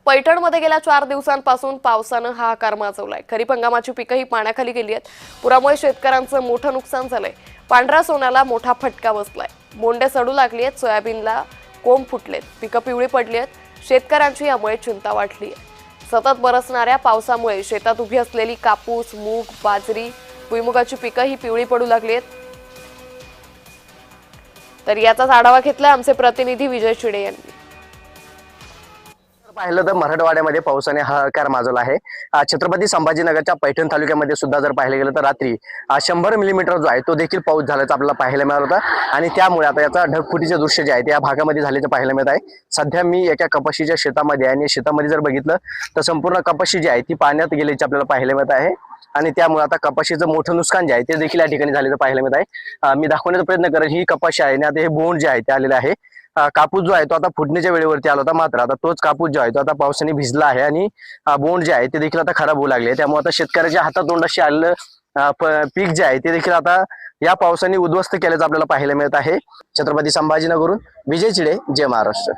पैठणमध्ये गेल्या 4 दिवसांपासून पावसानं हाहाकार माजवलाय। खरीप हंगामाची पिकंही पाण्याखाली गेली आहेत। पुरामुळे शेतकऱ्यांचं मोठं नुकसान झालंय। पांढऱ्या सोन्याला मोठा फटका बसलाय। बोंडे सडू लागली आहेत, सोयाबीनला कोंब फुटलेत, पिकं पिवळी पडली आहेत। शेतकऱ्यांची यामुळे चिंता वाढली आहे। सतत बरसणाऱ्या पावसामुळे शेतात उभी असलेली कापूस, मूग, बाजरी, भुईमुगाची पिकं ही पिवळी पडू लागली आहेत। तर याचाच आढावा घेतला आमचे प्रतिनिधी विजय चिडे यांनी। पाहिलं तर मराठवाड्यामध्ये पावसाने हाहाकार माजवला आहे। छत्रपती संभाजीनगरच्या पैठण तालुक्यामध्ये सुद्धा जर पाहिलं गेलं तर रात्री 100 मिलीमीटर जो आहे तो देखील पाऊस झाल्याचं आपल्याला पाहायला मिळालं होतं आणि त्यामुळे आता याचा ढगफुटीचे दृश्य जे आहे ते या भागामध्ये झाल्याचं पाहायला मिळत आहे। सध्या मी एका कपाशीच्या शेतामध्ये आहे आणि शेतामध्ये जर बघितलं तर संपूर्ण कपाशी जी आहे ती पाण्यात गेल्याचे आपल्याला पाहायला मिळत आहे आणि त्यामुळे आता कपाशीचं मोठं नुकसान जे आहे ते देखील या ठिकाणी झालेलं पाहायला मिळत आहे। मी दाखवण्याचा प्रयत्न करेन ही कपाशी आहे आणि आता हे बोंड जे आहे ते आलेले आहे। कापूस जो आहे तो आता फुटण्याच्या वेळेवरती आला होता, मात्र आता तोच कापूस जो आहे तो आता पावसाने भिजला आहे आणि बोंड जे आहे ते देखील आता खराब होऊ लागले। त्यामुळे आता शेतकऱ्याच्या हातातोंडाशी आलेलं पीक जे आहे ते देखील आता या पावसाने उद्ध्वस्त केल्याचं आपल्याला पाहायला मिळत आहे। छत्रपती संभाजीनगरहून विजय चिडे, जय महाराष्ट्र।